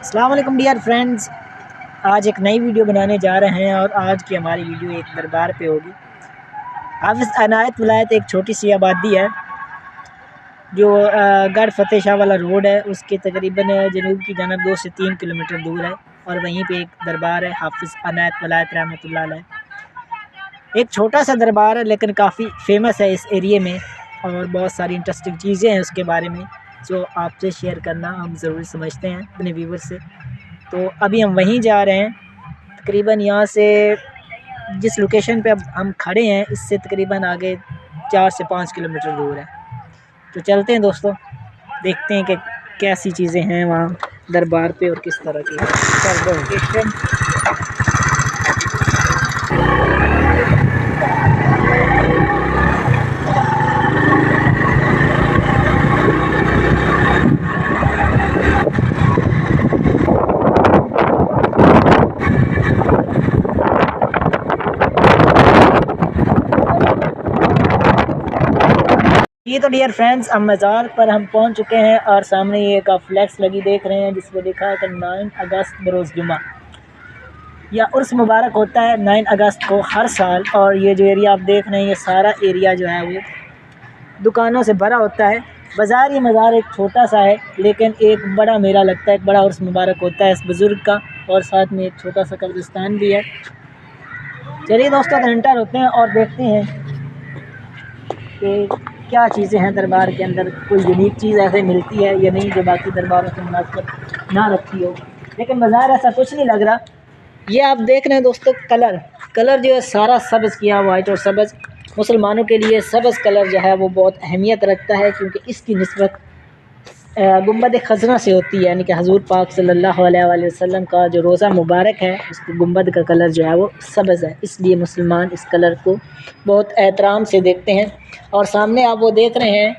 अस्सलाम वालेकुम dear friends, आज एक नई वीडियो बनाने जा रहे हैं और आज की हमारी वीडियो एक दरबार पे होगी। हाफिज़ अनायत विलायत एक छोटी सी आबादी है जो गढ़ फतेह शाह वाला रोड है, उसके तकरीबन जनूब की जानब 2 से 3 किलोमीटर दूर है और वहीं पे एक दरबार है हाफिज़ अनायत विलायत रहमतुल्लाह अलैह। एक छोटा सा दरबार है लेकिन काफ़ी फेमस है इस एरिए में और बहुत सारी इंटरेस्टिंग चीज़ें हैं उसके बारे में जो आपसे शेयर करना हम ज़रूरी समझते हैं अपने व्यूवर से। तो अभी हम वहीं जा रहे हैं। तकरीबन यहाँ से जिस लोकेशन पे अब हम खड़े हैं इससे तकरीबन आगे 4 से 5 किलोमीटर दूर है। तो चलते हैं दोस्तों, देखते हैं कि कैसी चीज़ें हैं वहाँ दरबार पे और किस तरह की लोकेशन। ये तो डियर फ्रेंड्स अब मज़ार पर हम पहुंच चुके हैं और सामने ये एक फ्लैक्स लगी देख रहे हैं जिस पर लिखा है कि 9 अगस्त बरोज़ जुमा या उर्स मुबारक होता है 9 अगस्त को हर साल। और ये जो एरिया आप देख रहे हैं ये सारा एरिया जो है वो दुकानों से भरा होता है। बाज़ार ये मज़ार एक छोटा सा है लेकिन एक बड़ा मेला लगता है, एक बड़ा उर्स मुबारक होता है इस बुज़ुर्ग का और साथ में एक छोटा सा कब्रिस्तान भी है। चलिए दोस्तों एंटर होते हैं और देखते हैं कि क्या चीज़ें हैं दरबार के अंदर। कोई यूनिक चीज़ ऐसे मिलती है या नहीं जो बाकी दरबारों से मुनासिब ना रखी हो, लेकिन बाज़ार ऐसा कुछ नहीं लग रहा। ये आप देख रहे हैं दोस्तों कलर जो है सारा सब्ज़ किया, वाइट और सब्ज़। मुसलमानों के लिए सब्ज़ कलर जो है वो बहुत अहमियत रखता है क्योंकि इसकी निस्बत गुंबद खज़रा से होती है, यानी कि हज़ूर पाक सल्लल्लाहु अलैहि वसल्लम का जो रोज़ा मुबारक है उसके गुंबद का कलर जो है वो सब्ज़ है, इसलिए मुसलमान इस कलर को बहुत एहतराम से देखते हैं। और सामने आप वो देख रहे हैं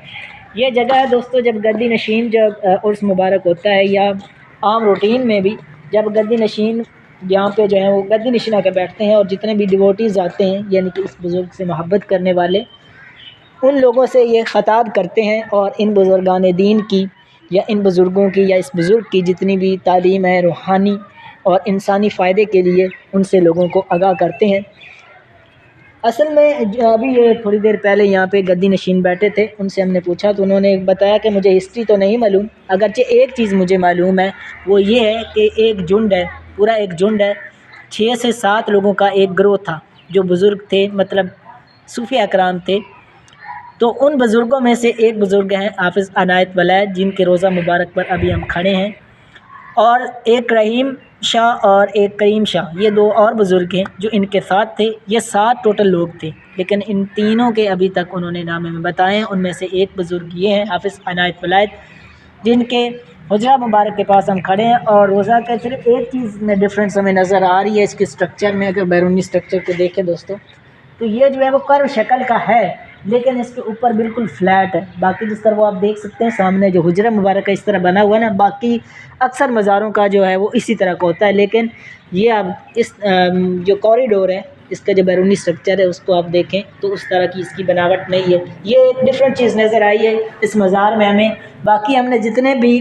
ये जगह है दोस्तों, जब गद्दी नशीन जब उर्स मुबारक होता है या आम रूटीन में भी जब गद्दी नशीन यहाँ पे जो है वो गद्दी नशीन आकर बैठते हैं और जितने भी डिवोटीज़ आते हैं यानी कि इस बुज़ुर्ग से मोहब्बत करने वाले उन लोगों से ये ख़िताब करते हैं और इन बुज़ुर्गान दीन की या इन बुज़ुर्गों की या इस बुज़ुर्ग की जितनी भी तालीम है रूहानी और इंसानी फ़ायदे के लिए उनसे लोगों को आगाह करते हैं। असल में अभी ये थोड़ी देर पहले यहाँ पे गद्दी नशीन बैठे थे, उनसे हमने पूछा तो उन्होंने बताया कि मुझे हिस्ट्री तो नहीं मालूम, अगरचे एक चीज़ मुझे मालूम है वो ये है कि एक झुंड है, पूरा एक झुंड है, 6 से 7 लोगों का एक ग्रोह था जो बुज़ुर्ग थे, मतलब सूफ़ी अकराम थे। तो उन बुज़ुर्गों में से एक बुज़ुर्ग हैं हाफिज़ अनायत विलायत जिनके रोज़ा मुबारक पर अभी हम खड़े हैं, और एक रहीम शाह और एक करीम शाह, ये 2 और बुज़ुर्ग हैं जो इनके साथ थे। ये 7 टोटल लोग थे लेकिन इन तीनों के अभी तक उन्होंने नाम हमें बताए हैं। उनमें से एक बुज़ुर्ग ये हैं हाफिज़ अनायत विलायत जिनके हुजरा मुबारक के पास हम खड़े हैं। और रोज़ा का सिर्फ एक चीज़ में डिफरेंस हमें नज़र आ रही है इसके स्ट्रक्चर में। अगर बैरूनी स्ट्रक्चर को देखें दोस्तों तो ये जो है वो कर्व शक्ल का है लेकिन इसके ऊपर बिल्कुल फ्लैट है। बाकी जिस तरह वो आप देख सकते हैं सामने जो हुजरा मुबारक का इस तरह बना हुआ है ना, बाकी अक्सर मज़ारों का जो है वो इसी तरह का होता है, लेकिन ये आप इस जो कॉरिडोर है इसका जो बैरूनी स्ट्रक्चर है उसको आप देखें तो उस तरह की इसकी बनावट नहीं है। ये एक डिफरेंट चीज़ नज़र आई है इस मज़ार में हमें। बाकी हमने जितने भी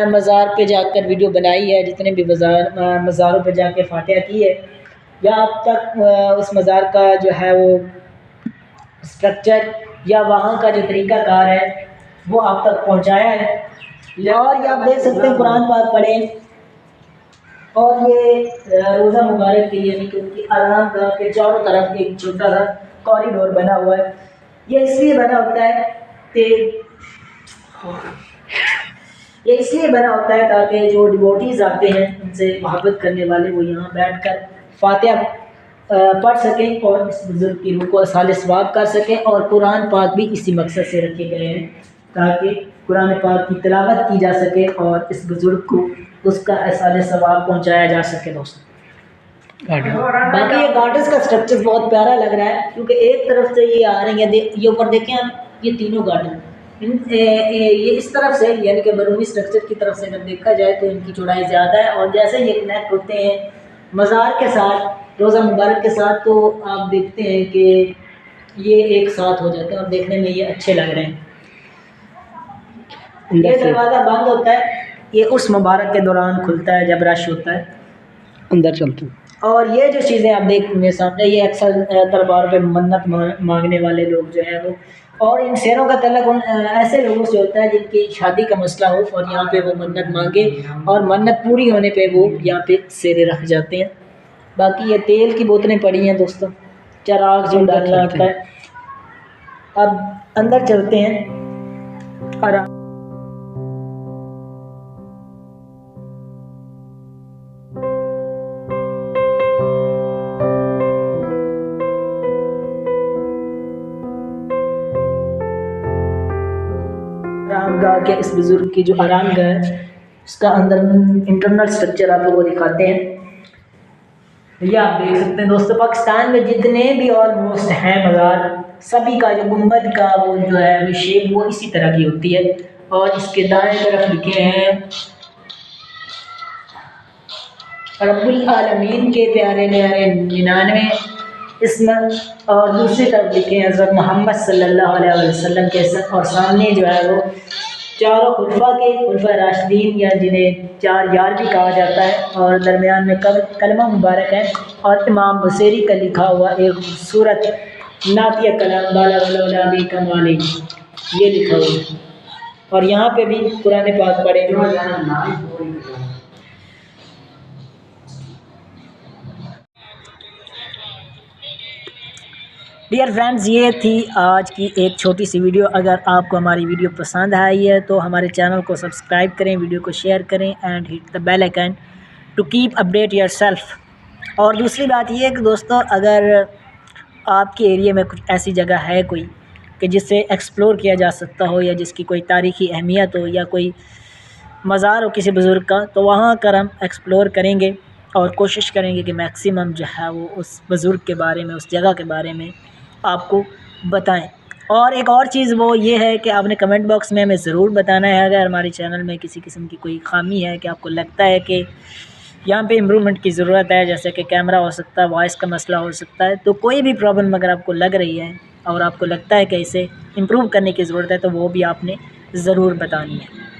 मज़ार पे जाकर वीडियो बनाई है, जितने भी मज़ारों पे जाके फातिहा की है या अब तक उस मज़ार का जो है वो स्ट्रक्चर या वहाँ का जो तरीक़ाकार है वो आप तक पहुँचाया है। और ये आप देख सकते हैं कुरान पाक पढ़े और ये रोज़ा मुबारक के यानी कि उनकी आराम गाह के चारों तरफ एक छोटा सा कॉरिडोर बना हुआ है। ये इसलिए बना होता है ताकि जो डिवोटीज़ आते हैं उनसे मोहब्बत करने वाले वो यहाँ बैठकर फातिहा पढ़ सकें और इस बुज़ुर्ग की रूह को असाले सवाब कर सकें। और कुरान पाक भी इसी मकसद से रखे गए हैं ताकि कुरान पाक की तिलावत की जा सके और इस बुज़ुर्ग को उसका असाले सवाब पहुँचाया जा सके दोस्तों। बाकी ये गार्डन्स का स्ट्रक्चर बहुत प्यारा लग रहा है क्योंकि एक तरफ से ये आ रही है, ये ऊपर देखें आप, ये तीनों गार्डन ये इस तरफ से यानी कि बैरूनी स्ट्रक्चर की तरफ से अगर देखा जाए तो इनकी चौड़ाई ज़्यादा है और जैसे ये कनेक्ट होते हैं मज़ार के साथ, रोज़ा मुबारक के साथ, तो आप देखते हैं कि ये एक साथ हो जाते हैं और देखने में ये अच्छे लग रहे हैं। ये दरवाज़ा बंद होता है ये उस मुबारक के दौरान खुलता है जब रश होता है, अंदर चलते हैं। और ये जो चीज़ें आप देखेंगे सामने, ये अक्सर दरबार पे मन्नत मांगने वाले लोग जो हैं वो, और इन शेरों का तल्लुक उन ऐसे लोगों से होता है जिनकी शादी का मसला हो और यहाँ पे वो मन्नत मांगे और मन्नत पूरी होने पे वो यहाँ पे शेरे रख जाते हैं। बाकी ये तेल की बोतलें पड़ी हैं दोस्तों, चराग जो डालना होता है। अब अंदर चलते हैं और आरामगाह के इस बुज़ुर्ग की जो आरामगाह है उसका अंदर इंटरनल स्ट्रक्चर आप लोगों को दिखाते हैं। ये आप देख सकते हैं दोस्तों, पाकिस्तान में जितने भी ऑलमोस्ट हैं मज़ार, सभी का जो गुंबद का वो जो है वो शेप वो इसी तरह की होती है। और इसके दाएं तरफ लिखे हैं रब्बुल आलमीन के प्यारे न्यारे 99 इसम, और दूसरी तरफ लिखे हैं हज़रत मोहम्मद सल्लल्लाहु अलैहि वसल्लम के, और सामने जो है वो चारों खुलफा के खुलफा राशिदीन या जिन्हें चार यार भी कहा जाता है, और दरमियान में कलमा मुबारक है और इमाम बुसेरी का लिखा हुआ एक खूबसूरत नातिया कलाम बाला भी कमाली ये लिखा हुआ है। और यहाँ पे भी कुरान पाक पढ़े जो डियर फ्रेंड्स, ये थी आज की एक छोटी सी वीडियो। अगर आपको हमारी वीडियो पसंद आई है तो हमारे चैनल को सब्सक्राइब करें, वीडियो को शेयर करें and hit the bell icon to keep update yourself. और दूसरी बात ये है कि दोस्तों, अगर आपके एरिया में कुछ ऐसी जगह है कोई कि जिससे एक्सप्लोर किया जा सकता हो, या जिसकी कोई तारीख़ी अहमियत हो, या कोई मज़ार हो किसी बुज़ुर्ग का, तो वहाँ कर हम एक्सप्लोर करेंगे और कोशिश करेंगे कि मैक्सिमम जो है वो उस बुज़ुर्ग के बारे में, उस जगह के बारे में आपको बताएं। और एक और चीज़ वो ये है कि आपने कमेंट बॉक्स में हमें ज़रूर बताना है अगर हमारे चैनल में किसी किस्म की कोई ख़ामी है कि आपको लगता है कि यहाँ पे इम्प्रूवमेंट की ज़रूरत है, जैसे कि कैमरा हो सकता है, वॉइस का मसला हो सकता है, तो कोई भी प्रॉब्लम अगर आपको लग रही है और आपको लगता है कि इसे इम्प्रूव करने की ज़रूरत है तो वो भी आपने ज़रूर बतानी है।